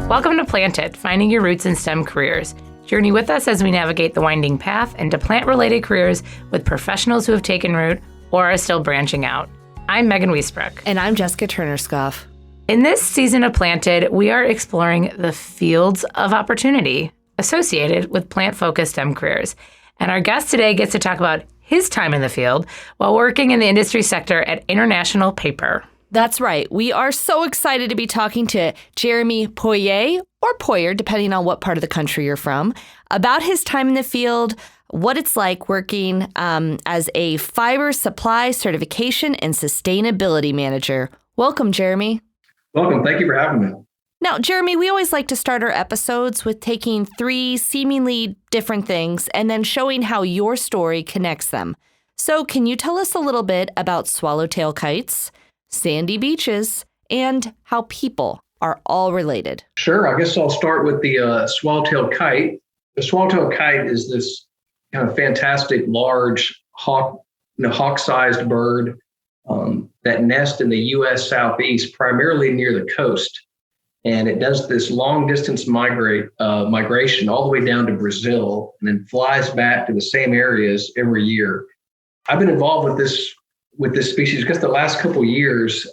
Welcome to Planted, Finding Your Roots in STEM Careers. Journey with us as we navigate the winding path into plant-related careers with professionals who have taken root or are still branching out. I'm Megan Wiesbrook. And I'm Jessica Turner-Scoff. In this season of Planted, we are exploring the fields of opportunity associated with plant-focused STEM careers. And our guest today gets to talk about his time in the field while working in the industry sector at International Paper. That's right. We are so excited to be talking to Jeremy Poirier, or Poirier, depending on what part of the country you're from, about his time in the field, what it's like working as a fiber supply certification and sustainability manager. Welcome, Jeremy. Welcome. Thank you for having me. Now, Jeremy, we always like to start our episodes with taking three seemingly different things and then showing how your story connects them. So can you tell us a little bit about swallowtail kites, sandy beaches, and how people are all related? Sure. I guess I'll start with the swallowtail kite. The swallowtail kite is this kind of fantastic, large hawk-sized bird that nests in the U.S. Southeast, primarily near the coast. And it does this long distance migration all the way down to Brazil and then flies back to the same areas every year. I've been involved with this species because the last couple of years,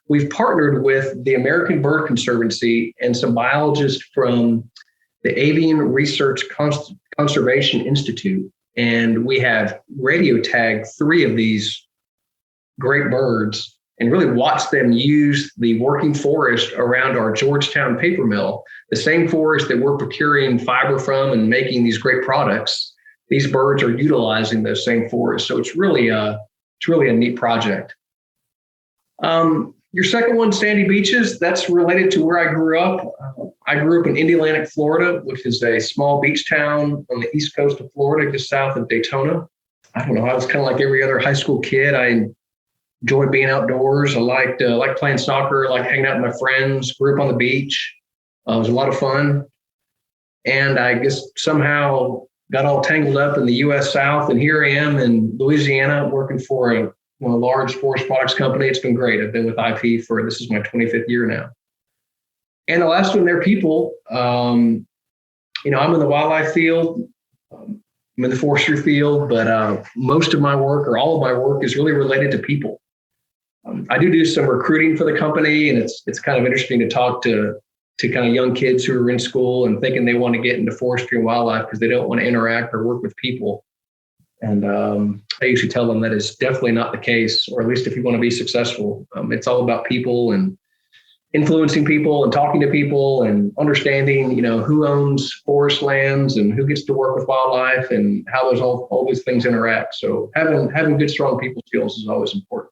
we've partnered with the American Bird Conservancy and some biologists from the Avian Research Conservation Institute. And we have radio tagged 3 of these great birds and really watched them use the working forest around our Georgetown paper mill, the same forest that we're procuring fiber from and making these great products. These birds are utilizing those same forests. So it's really a neat project. Your second one, sandy beaches, that's related to where I grew up. I grew up in Indialantic, Florida, which is a small beach town on the east coast of Florida, just south of Daytona. I don't know, I was kind of like every other high school kid. I enjoyed being outdoors. I liked playing soccer, liked hanging out with my friends, grew up on the beach. It was a lot of fun. And I guess somehow got all tangled up in the U.S. South. And here I am in Louisiana working for a large forest products company. It's been great. I've been with IP this is my 25th year now. And the last one, they're people. I'm in the wildlife field. I'm in the forestry field, but most of my work or all of my work is really related to people. I do some recruiting for the company, and it's kind of interesting to talk to kind of young kids who are in school and thinking they want to get into forestry and wildlife because they don't want to interact or work with people. And I usually tell them that is definitely not the case, or at least if you want to be successful, it's all about people and influencing people and talking to people and understanding, who owns forest lands and who gets to work with wildlife and how all these things interact. So having good, strong people skills is always important.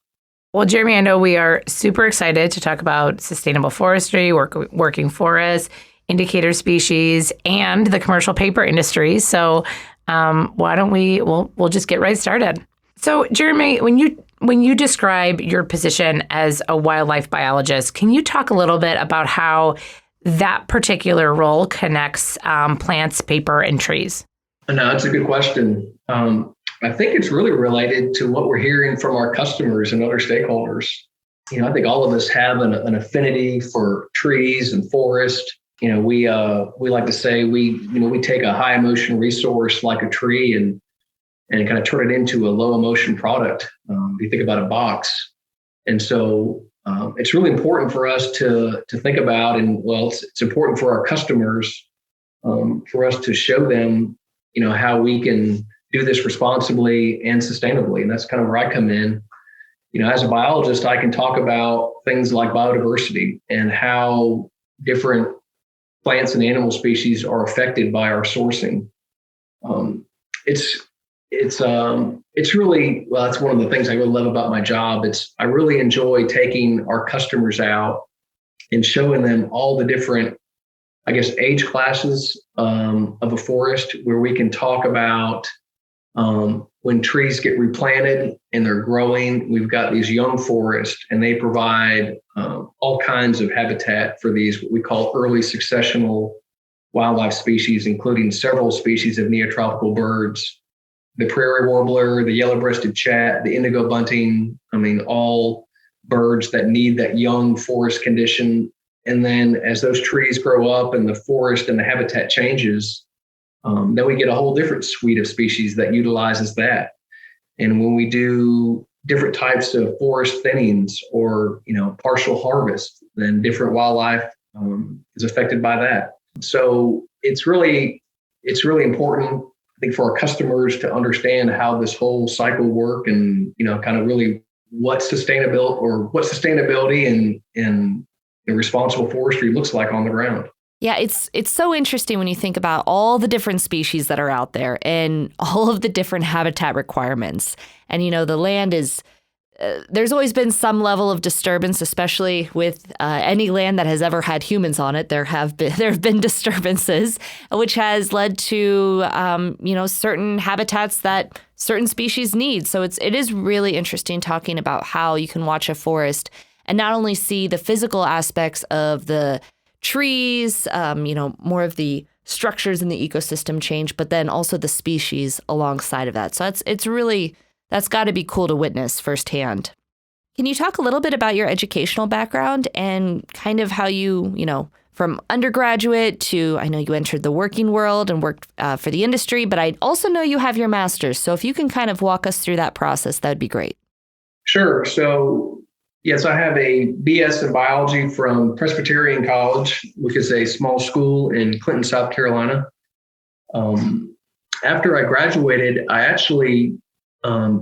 Well, Jeremy, I know we are super excited to talk about sustainable forestry, working forests, indicator species, and the commercial paper industry. So why don't we'll just get right started. So, Jeremy, when you describe your position as a wildlife biologist, can you talk a little bit about how that particular role connects plants, paper, and trees? No, that's a good question. I think it's really related to what we're hearing from our customers and other stakeholders. I think all of us have an affinity for trees and forest. We like to say we take a high emotion resource like a tree and kind of turn it into a low emotion product. If you think about a box. And so it's really important for us to think about, and it's important for our customers for us to show them, how we can do this responsibly and sustainably. And that's kind of where I come in. As a biologist, I can talk about things like biodiversity and how different plants and animal species are affected by our sourcing. It's really, that's one of the things I really love about my job. I really enjoy taking our customers out and showing them all the different, age classes of a forest, where we can talk about when trees get replanted and they're growing. We've got these young forests, and they provide all kinds of habitat for these, what we call early successional wildlife species, including several species of neotropical birds, the prairie warbler, the yellow-breasted chat, the indigo bunting. All birds that need that young forest condition And then as those trees grow up and the forest and the habitat changes, then we get a whole different suite of species that utilizes that. And when we do different types of forest thinnings or, partial harvest, then different wildlife is affected by that. So it's really important, I think, for our customers to understand how this whole cycle work and, kind of really what sustainability and responsible forestry looks like on the ground. Yeah, it's so interesting when you think about all the different species that are out there and all of the different habitat requirements. And, the land is, there's always been some level of disturbance, especially with any land that has ever had humans on it. There have been disturbances, which has led to, certain habitats that certain species need. So it is really interesting talking about how you can watch a forest and not only see the physical aspects of the trees, more of the structures in the ecosystem change, but then also the species alongside of that. So that's got to be cool to witness firsthand. Can you talk a little bit about your educational background and kind of how you, from undergraduate to, I know you entered the working world and worked for the industry, but I also know you have your master's. So if you can kind of walk us through that process, that'd be great. Sure. So yes, I have a BS in biology from Presbyterian College, which is a small school in Clinton, South Carolina. After I graduated, I actually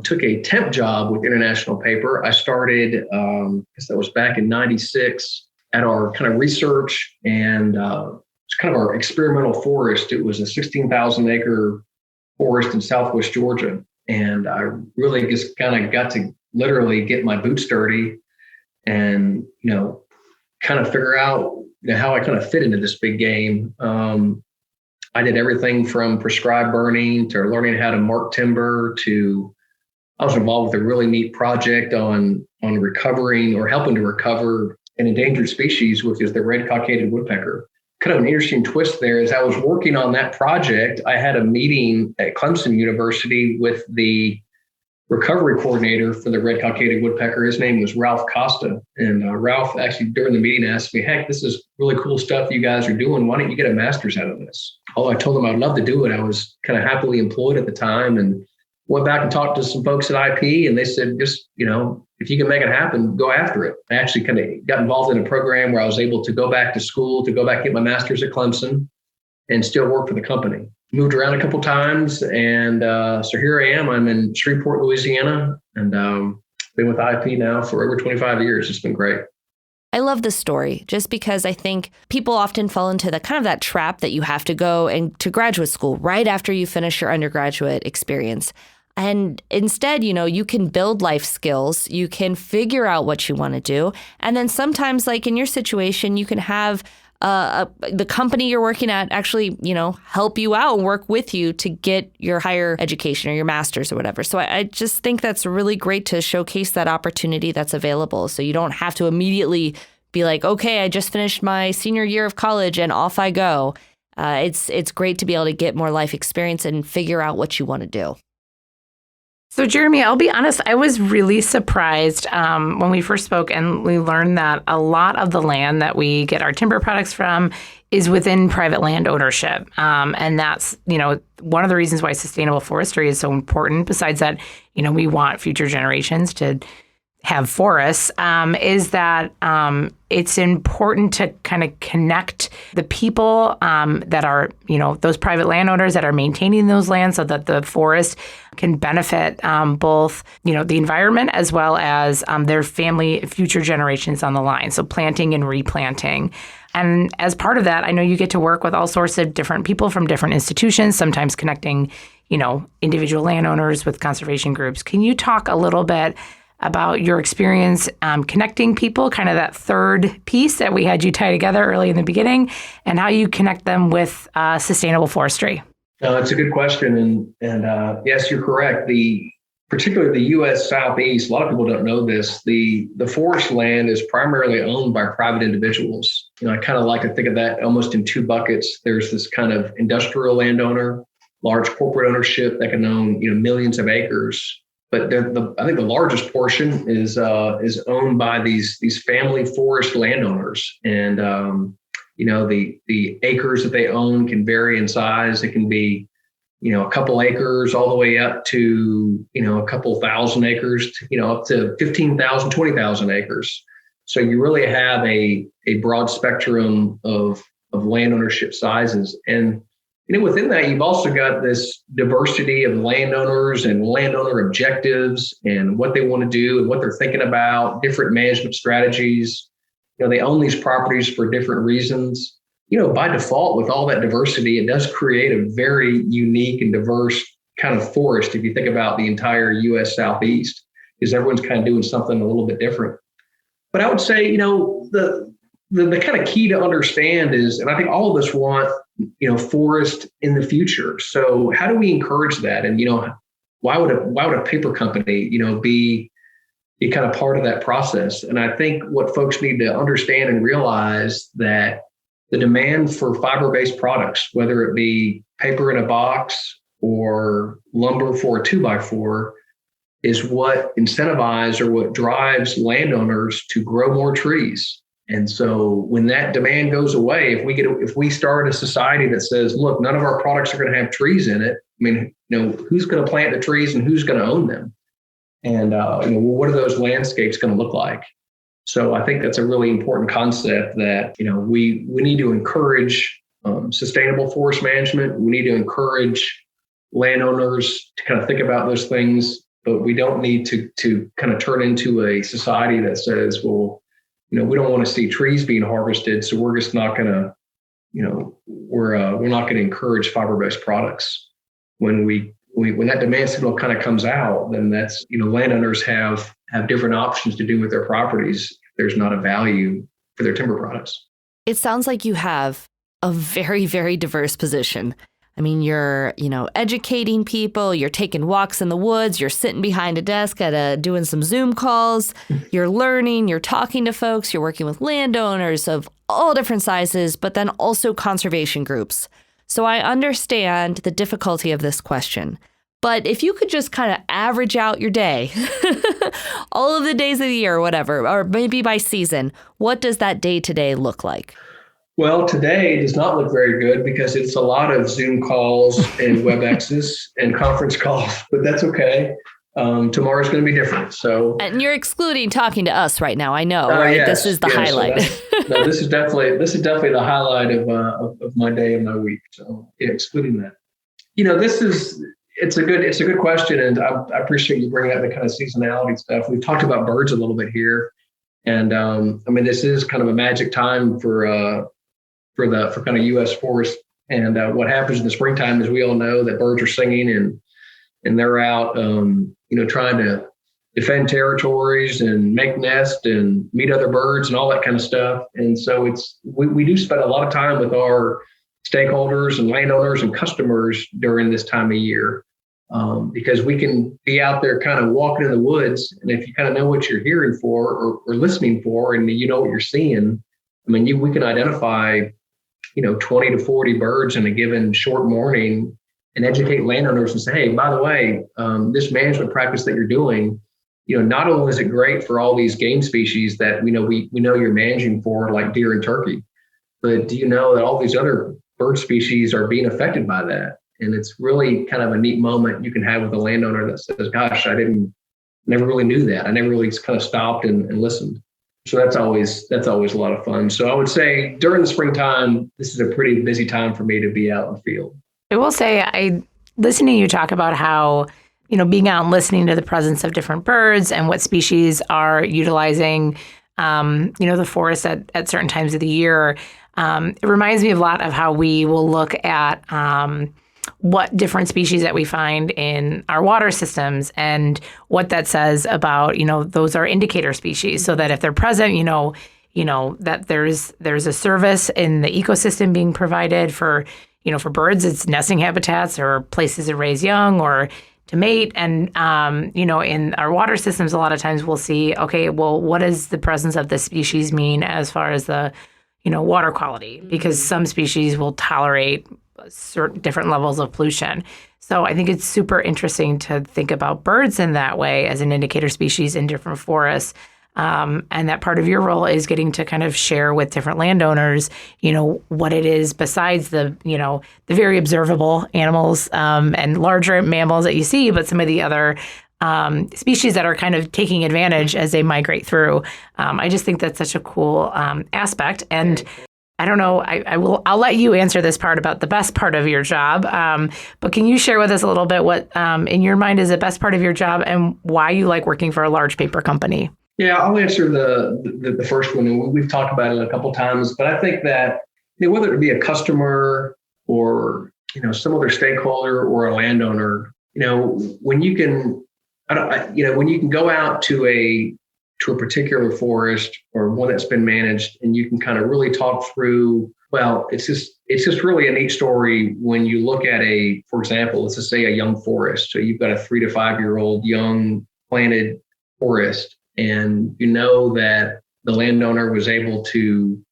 took a temp job with International Paper. I started, I guess that was back in '96, at our kind of research and it's kind of our experimental forest. It was a 16,000 acre forest in Southwest Georgia. And I really just kind of got to literally get my boots dirty and, kind of figure out how I kind of fit into this big game. I did everything from prescribed burning to learning how to mark timber to I was involved with a really neat project on recovering or helping to recover an endangered species, which is the red cockaded woodpecker. Kind of an interesting twist there is I was working on that project. I had a meeting at Clemson University with the recovery coordinator for the red cockaded woodpecker. His name was Ralph Costa. And Ralph actually during the meeting asked me, heck, this is really cool stuff you guys are doing. Why don't you get a master's out of this? Oh, I told him I'd love to do it. I was kind of happily employed at the time and went back and talked to some folks at IP and they said, just, if you can make it happen, go after it. I actually kind of got involved in a program where I was able to go back to school, to go back and get my master's at Clemson and still work for the company. Moved around a couple times. And so here I am. I'm in Shreveport, Louisiana, and been with IP now for over 25 years. It's been great. I love this story just because I think people often fall into the kind of that trap that you have to go and to graduate school right after you finish your undergraduate experience. And instead, you can build life skills, you can figure out what you want to do. And then sometimes, like in your situation, you can have the company you're working at actually, help you out and work with you to get your higher education or your master's or whatever. So I just think that's really great to showcase that opportunity that's available. So you don't have to immediately be like, okay, I just finished my senior year of college and off I go. It's great to be able to get more life experience and figure out what you want to do. So, Jeremy, I'll be honest, I was really surprised when we first spoke and we learned that a lot of the land that we get our timber products from is within private land ownership. And that's, one of the reasons why sustainable forestry is so important, besides that, we want future generations to have forests, is that it's important to kind of connect the people that are, those private landowners that are maintaining those lands so that the forest can benefit both, the environment as well as their family, future generations on the line. So planting and replanting. And as part of that, I know you get to work with all sorts of different people from different institutions, sometimes connecting, individual landowners with conservation groups. Can you talk a little bit about your experience connecting people, kind of that third piece that we had you tie together early in the beginning, and how you connect them with sustainable forestry? No, it's a good question. And yes, you're correct. Particularly the U.S. Southeast, a lot of people don't know this, the forest land is primarily owned by private individuals. I kind of like to think of that almost in two buckets. There's this kind of industrial landowner, large corporate ownership that can own millions of acres. but I think the largest portion is owned by these family forest landowners, and the acres that they own can vary in size. It can be a couple acres all the way up to a couple thousand acres, up to 15,000, 20,000 acres. So you really have a broad spectrum of land ownership sizes. And within that, you've also got this diversity of landowners and landowner objectives and what they want to do and what they're thinking about, different management strategies. They own these properties for different reasons. By default, with all that diversity, it does create a very unique and diverse kind of forest if you think about the entire U.S. Southeast, because everyone's kind of doing something a little bit different. But I would say, the kind of key to understand is, and I think all of us want, forest in the future. So how do we encourage that? And, why would a paper company, be kind of part of that process? And I think what folks need to understand and realize that the demand for fiber-based products, whether it be paper in a box or lumber for a 2x4, is what incentivizes or what drives landowners to grow more trees. And so when that demand goes away, if we start a society that says, look, none of our products are going to have trees in it, who's going to plant the trees and who's going to own them? And what are those landscapes going to look like? So I think that's a really important concept that we need to encourage sustainable forest management. We need to encourage landowners to kind of think about those things, but we don't need to kind of turn into a society that says, well, we don't want to see trees being harvested, so we're just not going to, we're not going to encourage fiber-based products. When that demand signal kind of comes out, then that's, landowners have different options to do with their properties if there's not a value for their timber products. It sounds like you have a very, very diverse position. I mean, you're, educating people, you're taking walks in the woods, you're sitting behind a desk doing some Zoom calls, you're learning, you're talking to folks, you're working with landowners of all different sizes, but then also conservation groups. So I understand the difficulty of this question. But if you could just kind of average out your day, all of the days of the year or whatever, or maybe by season, what does that day-to-day look like? Well, today does not look very good because it's a lot of Zoom calls and WebExes and conference calls, but that's okay. Tomorrow's going to be different. So, and you're excluding talking to us right now. I know, right? Yes, this is the highlight. So this is definitely the highlight of my day and my week. So, excluding that. It's a good question, and I appreciate you bringing up the kind of seasonality stuff. We've talked about birds a little bit here, and this is kind of a magic time for kind of U.S. forest. And what happens in the springtime is we all know that birds are singing and they're out, trying to defend territories and make nests and meet other birds and all that kind of stuff. And so we do spend a lot of time with our stakeholders and landowners and customers during this time of year, because we can be out there kind of walking in the woods. And if you kind of know what you're hearing for or listening for, and you know what you're seeing, we can identify 20 to 40 birds in a given short morning and educate landowners and say, hey, by the way, this management practice that you're doing, not only is it great for all these game species that we know you're managing for, like deer and turkey, but do you know that all these other bird species are being affected by that? And it's really kind of a neat moment you can have with a landowner that says, gosh, never really knew that. I never really kind of stopped and listened. So that's always a lot of fun. So I would say during the springtime, this is a pretty busy time for me to be out in the field. I will say, listening to you talk about how, being out and listening to the presence of different birds and what species are utilizing, the forest at certain times of the year, it reminds me a lot of how we will look at what different species that we find in our water systems and what that says about, those are indicator species, so that if they're present, that there's a service in the ecosystem being provided for, for birds, it's nesting habitats or places to raise young or to mate. And, in our water systems, a lot of times we'll see, okay, well, what does the presence of this species mean as far as the, water quality? Because some species will tolerate certain different levels of pollution. So I think it's super interesting to think about birds in that way as an indicator species in different forests. And that part of your role is getting to kind of share with different landowners, what it is besides the very observable animals and larger mammals that you see, but some of the other species that are kind of taking advantage as they migrate through. I just think that's such a cool aspect. And I don't know, I'll let you answer this part about the best part of your job. But can you share with us a little bit what in your mind is the best part of your job and why you like working for a large paper company? Yeah, I'll answer the first one. And we've talked about it a couple of times, but I think that whether it be a customer or some other stakeholder or a landowner, when you can, when you can go out to a particular forest or one that's been managed, and you can kind of really talk through. Well, it's just really a neat story when you look at for example, let's just say a young forest. So you've got a 3 to 5 year old young planted forest. And that the landowner was able to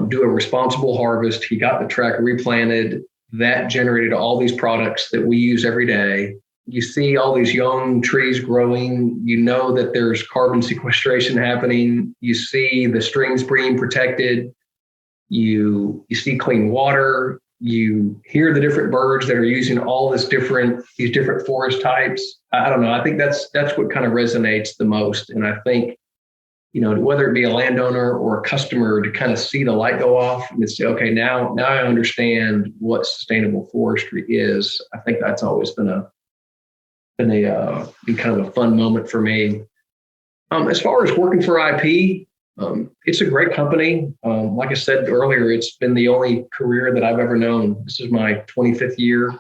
do a responsible harvest. He got the tract replanted. That generated all these products that we use every day. You see all these young trees growing. That there's carbon sequestration happening. You see the streams being protected. You see clean water. You hear the different birds that are using all these different forest types. I don't know. I think that's what kind of resonates the most. And I think, whether it be a landowner or a customer, to kind of see the light go off and say, okay, now I understand what sustainable forestry is. I think that's always been kind of a fun moment for me. As far as working for IP, it's a great company. Like I said earlier, it's been the only career that I've ever known. This is my 25th year,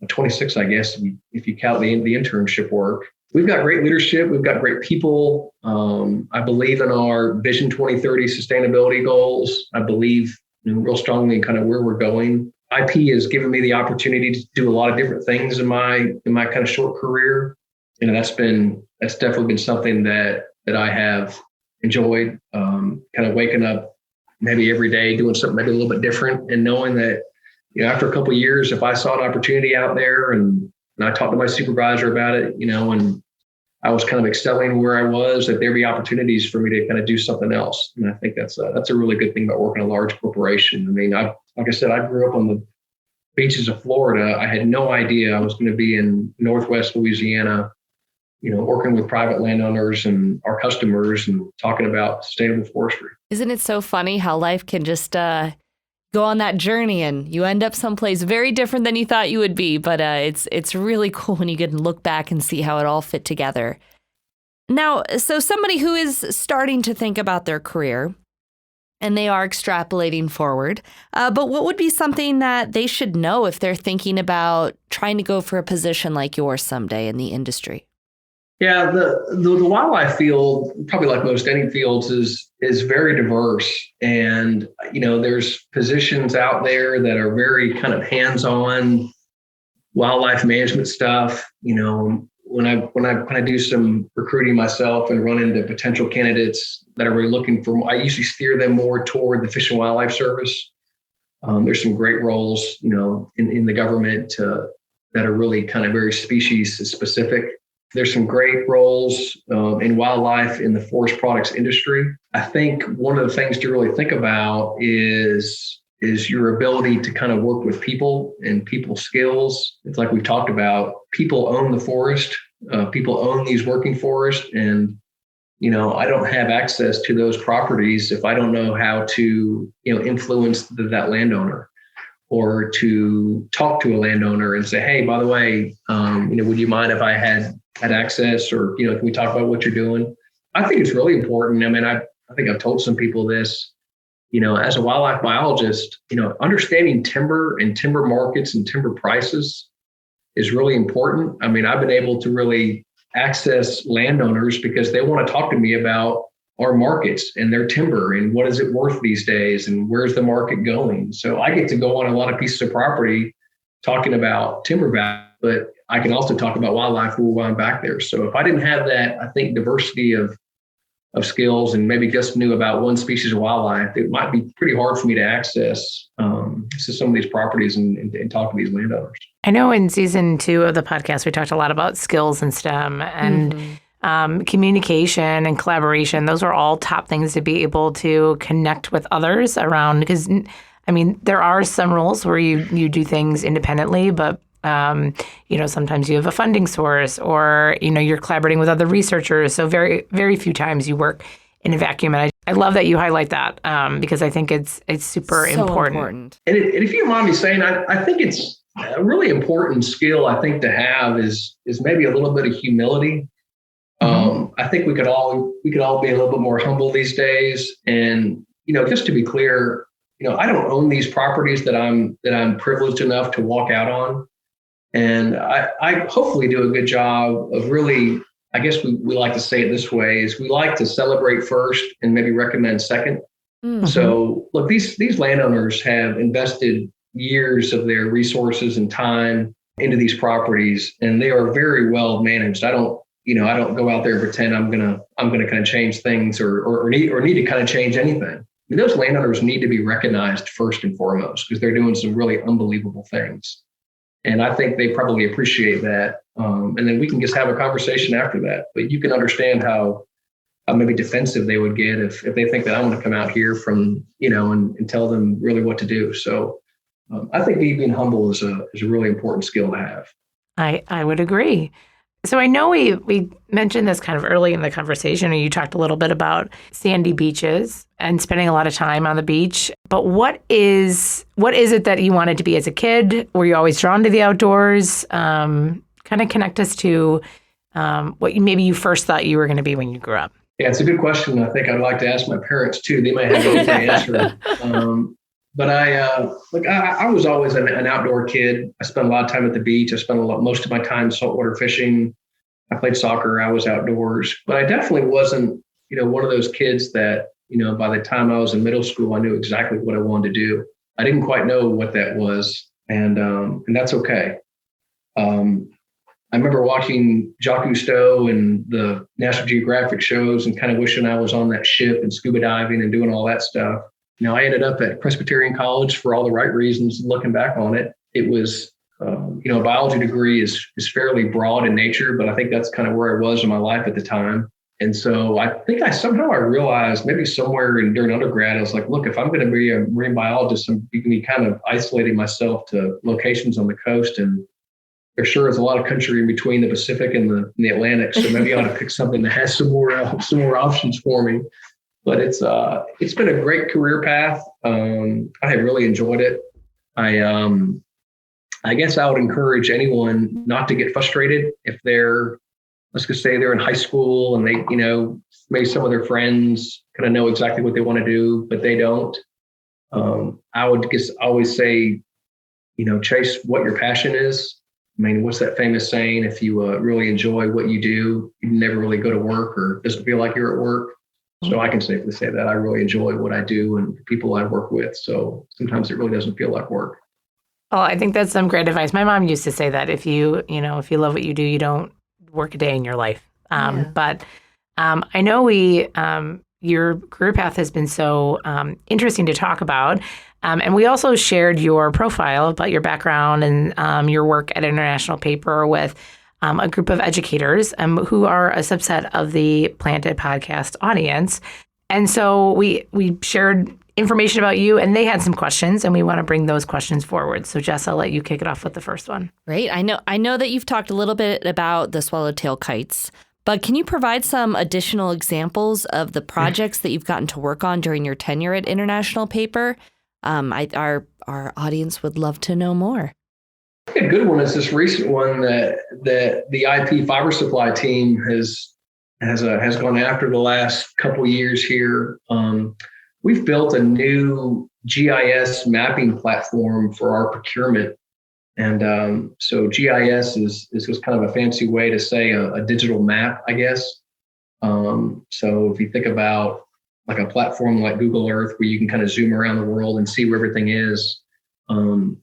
26, I guess, if you count the internship work. We've got great leadership. We've got great people. I believe in our Vision 2030 sustainability goals. I believe real strongly in kind of where we're going. IP has given me the opportunity to do a lot of different things in my kind of short career. That's definitely been something that I have enjoyed, kind of waking up maybe every day doing something maybe a little bit different, and knowing that after a couple of years, if I saw an opportunity out there and I talked to my supervisor about it, and I was kind of excelling where I was, that there'd be opportunities for me to kind of do something else. And I think that's a really good thing about working in a large corporation. I mean, like I said, I grew up on the beaches of Florida. I had no idea I was going to be in Northwest Louisiana, working with private landowners and our customers and talking about sustainable forestry. Isn't it so funny how life can just go on that journey and you end up someplace very different than you thought you would be? But it's really cool when you get to look back and see how it all fit together. Now, so somebody who is starting to think about their career and they are extrapolating forward, but what would be something that they should know if they're thinking about trying to go for a position like yours someday in the industry? Yeah, the wildlife field, probably like most any fields, is very diverse. And, there's positions out there that are very kind of hands-on wildlife management stuff. When I do some recruiting myself and run into potential candidates that are really looking for, I usually steer them more toward the Fish and Wildlife Service. There's some great roles, in the government that are really kind of very species specific. There's some great roles in wildlife in the forest products industry. I think one of the things to really think about is your ability to kind of work with people and people skills. It's like we've talked about, people own the forest, people own these working forests. And, I don't have access to those properties if I don't know how to, influence that landowner, or to talk to a landowner and say, hey, by the way, would you mind if I had access, or, can we talk about what you're doing? I think it's really important. I mean, I think I've told some people this, as a wildlife biologist, understanding timber and timber markets and timber prices is really important. I mean, I've been able to really access landowners because they want to talk to me about our markets and their timber and what is it worth these days and where's the market going. So I get to go on a lot of pieces of property talking about timber value, but I can also talk about wildlife while I'm back there. So if I didn't have that, I think diversity of skills and maybe just knew about one species of wildlife, it might be pretty hard for me to access to some of these properties and talk to these landowners. I know in season 2 of the podcast, we talked a lot about skills in STEM and communication and collaboration. Those are all top things to be able to connect with others around, because, I mean, there are some roles where you do things independently, but sometimes you have a funding source or, you're collaborating with other researchers. So very, very few times you work in a vacuum. And I love that you highlight that because I think it's super important. And if you don't mind me saying, I think it's a really important skill, I think, to have is maybe a little bit of humility. I think we could all be a little bit more humble these days. And, just to be clear, I don't own these properties that I'm privileged enough to walk out on. And I hopefully do a good job of really, I guess we like to say it this way, is we like to celebrate first and maybe recommend second. So look, these landowners have invested years of their resources and time into these properties, and they are very well managed. I don't go out there and pretend I'm gonna kind of change things or need to kind of change anything. I mean, those landowners need to be recognized first and foremost because they're doing some really unbelievable things. And I think they probably appreciate that. And then we can just have a conversation after that. But you can understand how maybe defensive they would get if they think that I want to come out here from, and tell them really what to do. So I think being humble is a really important skill to have. I would agree. So I know we mentioned this kind of early in the conversation, and you talked a little bit about sandy beaches and spending a lot of time on the beach. But what is it that you wanted to be as a kid? Were you always drawn to the outdoors? Kind of connect us to what maybe you first thought you were going to be when you grew up. Yeah, it's a good question. I think I'd like to ask my parents too. They might have a different answer. But I was always an outdoor kid. I spent a lot of time at the beach. I spent most of my time saltwater fishing. I played soccer. I was outdoors, but I definitely wasn't, one of those kids that, by the time I was in middle school, I knew exactly what I wanted to do. I didn't quite know what that was, and that's okay. I remember watching Jacques Cousteau and the National Geographic shows and kind of wishing I was on that ship and scuba diving and doing all that stuff. I ended up at Presbyterian College for all the right reasons. Looking back on it, it was, a biology degree is fairly broad in nature, but I think that's kind of where I was in my life at the time. And so I think I realized maybe somewhere during undergrad, I was like, look, if I'm going to be a marine biologist, I'm going to be kind of isolating myself to locations on the coast. And there sure is a lot of country in between the Pacific and the Atlantic. So maybe I ought to pick something that has some more options for me. But it's been a great career path. I have really enjoyed it. I guess I would encourage anyone not to get frustrated if let's just say they're in high school and they, maybe some of their friends kind of know exactly what they want to do, but they don't. I would just always say, chase what your passion is. I mean, what's that famous saying? If you really enjoy what you do, you never really go to work or doesn't feel like you're at work. So I can safely say that I really enjoy what I do and the people I work with. So sometimes it really doesn't feel like work. Oh, I think that's some great advice. My mom used to say that if you love what you do, you don't work a day in your life. But I know your career path has been so interesting to talk about. And we also shared your profile about your background and your work at International Paper with a group of educators who are a subset of the Planted podcast audience. And so we shared information about you, and they had some questions, and we want to bring those questions forward. So Jess, I'll let you kick it off with the first one. Great. I know that you've talked a little bit about the swallowtail kites, but can you provide some additional examples of the projects that you've gotten to work on during your tenure at International Paper? Our audience would love to know more. A good one is this recent one that the IP fiber supply team has gone after the last couple of years here. We've built a new GIS mapping platform for our procurement, and so GIS is just kind of a fancy way to say a digital map, I guess. So if you think about like a platform like Google Earth, where you can kind of zoom around the world and see where everything is.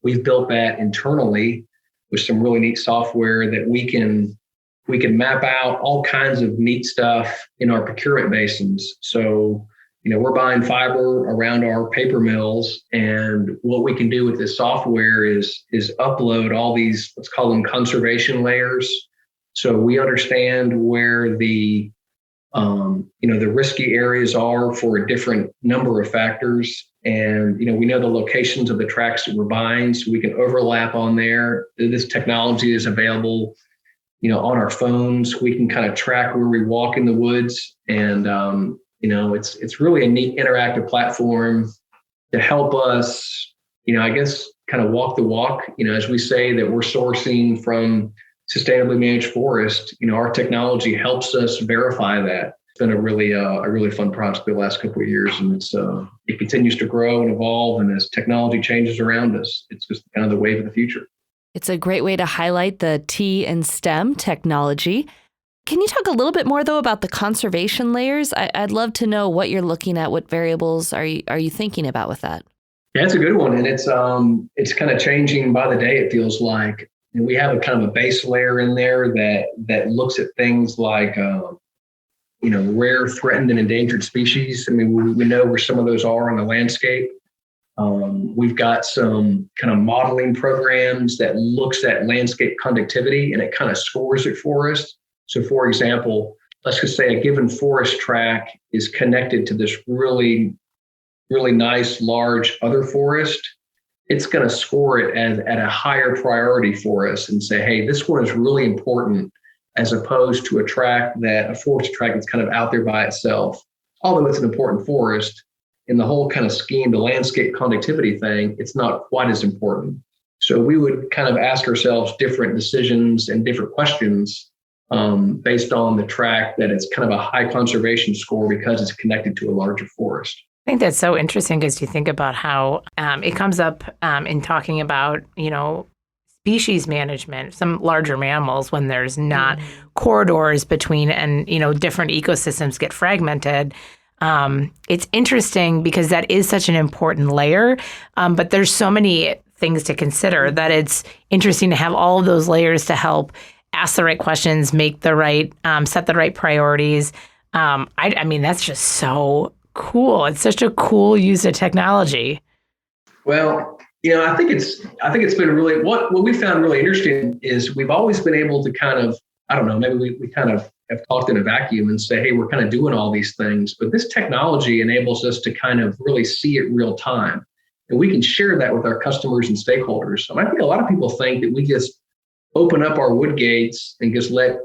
We've built that internally with some really neat software that we can we can map out all kinds of neat stuff in our procurement basins. So, we're buying fiber around our paper mills, and what we can do with this software is upload all these, let's call them conservation layers. So we understand where the the risky areas are for a different number of factors. And, we know the locations of the tracks that we're buying, so we can overlap on there. This technology is available, on our phones. We can kind of track where we walk in the woods. And, it's really a neat interactive platform to help us, I guess, kind of walk the walk. As we say that we're sourcing from sustainably managed forest, our technology helps us verify that. It's been a really fun project the last couple of years, and it continues to grow and evolve. And as technology changes around us, it's just kind of the wave of the future. It's a great way to highlight the T and STEM technology. Can you talk a little bit more, though, about the conservation layers? I'd love to know what you're looking at. What variables are you thinking about with that? Yeah, it's a good one, and it's kind of changing by the day. It feels like, and we have a kind of a base layer in there that looks at things like rare, threatened, and endangered species. I mean, we know where some of those are on the landscape. We've got some kind of modeling programs that looks at landscape conductivity, and it kind of scores it for us. So, for example, let's just say a given forest track is connected to this really, really nice, large other forest. It's going to score it at a higher priority for us and say, hey, this one is really important, as opposed to a forest track that's kind of out there by itself. Although it's an important forest, in the whole kind of scheme, the landscape conductivity thing, it's not quite as important. So we would kind of ask ourselves different decisions and different questions based on the track that it's kind of a high conservation score because it's connected to a larger forest. I think that's so interesting because you think about how it comes up in talking about, species management, some larger mammals, when there's not corridors between and, different ecosystems get fragmented. It's interesting because that is such an important layer, but there's so many things to consider that it's interesting to have all of those layers to help ask the right questions, make the right, set the right priorities. I mean, that's just so cool. It's such a cool use of technology. Well, I think it's been really, what we found really interesting is we've always been able to kind of, I don't know, maybe we kind of have talked in a vacuum and say, hey, we're kind of doing all these things, but this technology enables us to kind of really see it real time. And we can share that with our customers and stakeholders. I think a lot of people think that we just open up our wood gates and just let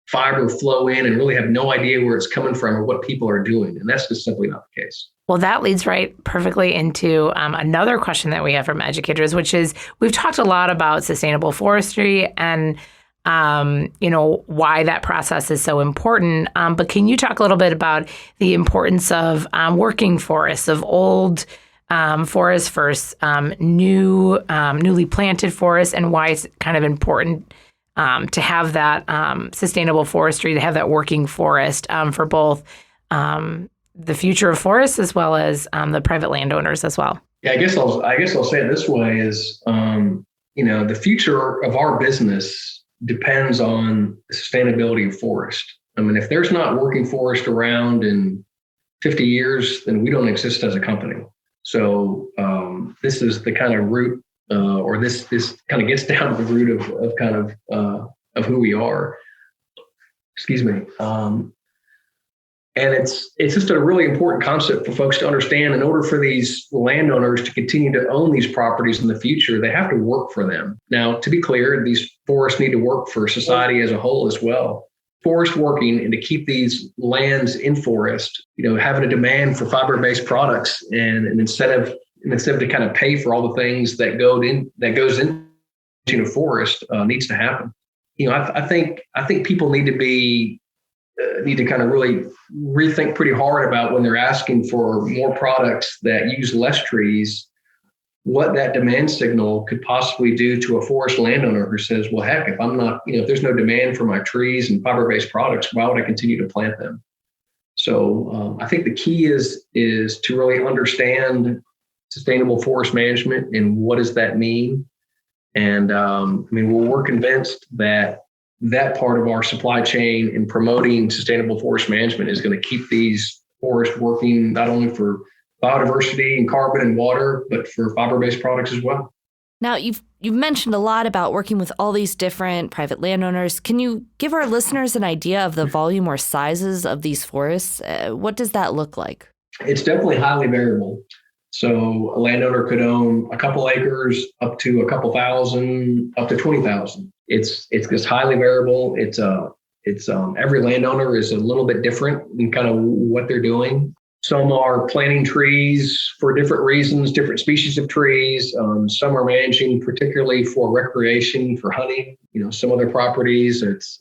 fiber flow in and really have no idea where it's coming from or what people are doing. And that's just simply not the case. Well, that leads right perfectly into another question that we have from educators, which is we've talked a lot about sustainable forestry and, why that process is so important. But can you talk a little bit about the importance of working forests, of old forests versus newly planted forests, and why it's kind of important to have that sustainable forestry, to have that working forest for both the future of forests as well as the private landowners as well. Yeah, I guess I'll say it this way: is the future of our business depends on the sustainability of forest. I mean, if there's not working forest around in 50 years, then we don't exist as a company. So this is the kind of root, or this kind of gets down to the root of who we are. Excuse me. And it's just a really important concept for folks to understand. In order for these landowners to continue to own these properties in the future, they have to work for them. Now, to be clear, these forests need to work for society as a whole as well. Forest working and to keep these lands in forest, having a demand for fiber-based products and instead of to kind of pay for all the things that goes into a forest needs to happen. I think people need to kind of really rethink pretty hard about when they're asking for more products that use less trees, what that demand signal could possibly do to a forest landowner who says, well, heck, if I'm not, if there's no demand for my trees and fiber-based products, why would I continue to plant them? So I think the key is to really understand sustainable forest management and what does that mean? And we're convinced that that part of our supply chain in promoting sustainable forest management is going to keep these forests working not only for biodiversity and carbon and water, but for fiber-based products as well. Now, you've mentioned a lot about working with all these different private landowners. Can you give our listeners an idea of the volume or sizes of these forests? What does that look like? It's definitely highly variable. So a landowner could own a couple acres up to a couple thousand, up to 20,000. It's just highly variable. It's every landowner is a little bit different in kind of what they're doing. Some are planting trees for different reasons, different species of trees. Some are managing particularly for recreation, for hunting. Some of their properties, it's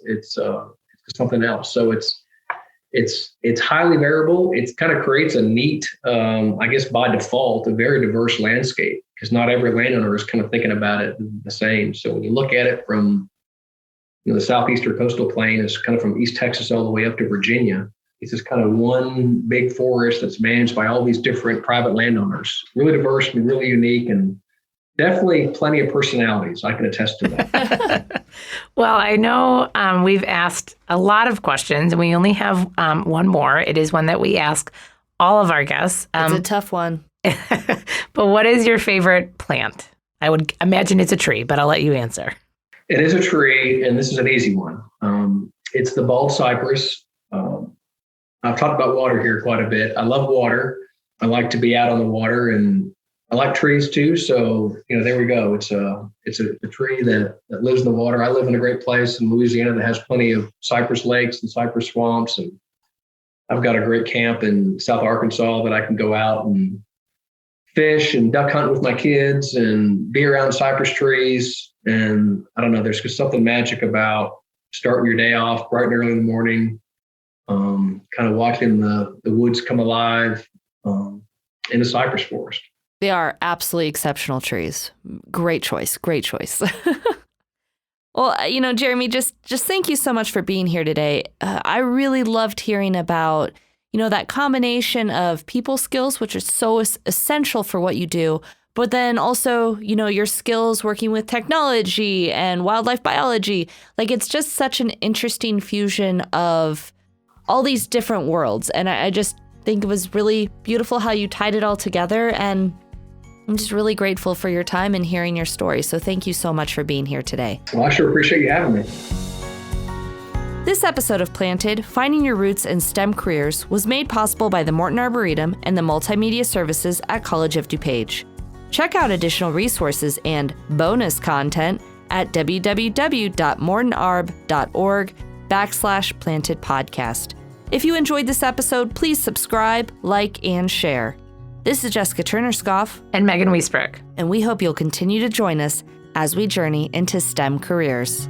something else. So it's highly variable. It kind of creates a neat, I guess by default, a very diverse landscape because not every landowner is kind of thinking about it the same. So when you look at it from the southeastern coastal plain is kind of from East Texas all the way up to Virginia. It's just kind of one big forest that's managed by all these different private landowners. Really diverse and really unique and definitely plenty of personalities. I can attest to that. Well, I know we've asked a lot of questions and we only have one more. It is one that we ask all of our guests. It's a tough one. But what is your favorite plant? I would imagine it's a tree, but I'll let you answer. It is a tree, and this is an easy one. It's the bald cypress. I've talked about water here quite a bit. I love water. I like to be out on the water, and I like trees too. So, there we go. It's a tree that lives in the water. I live in a great place in Louisiana that has plenty of cypress lakes and cypress swamps. And I've got a great camp in South Arkansas that I can go out and fish and duck hunt with my kids and be around cypress trees. And I don't know, there's just something magic about starting your day off bright and early in the morning, kind of watching the woods come alive in a cypress forest. They are absolutely exceptional trees. Great choice. Great choice. Well, Jeremy, just thank you so much for being here today. I really loved hearing about, that combination of people skills, which are so essential for what you do, but then also, your skills working with technology and wildlife biology. Like, it's just such an interesting fusion of all these different worlds. And I just think it was really beautiful how you tied it all together. And I'm just really grateful for your time and hearing your story. So thank you so much for being here today. Well, I sure appreciate you having me. This episode of Planted, Finding Your Roots in STEM Careers, was made possible by the Morton Arboretum and the Multimedia Services at College of DuPage. Check out additional resources and bonus content at www.mortonarb.org/Planted Podcast. If you enjoyed this episode, please subscribe, like, and share. This is Jessica Turner-Scoff and Megan Wiesbrook. And we hope you'll continue to join us as we journey into STEM careers.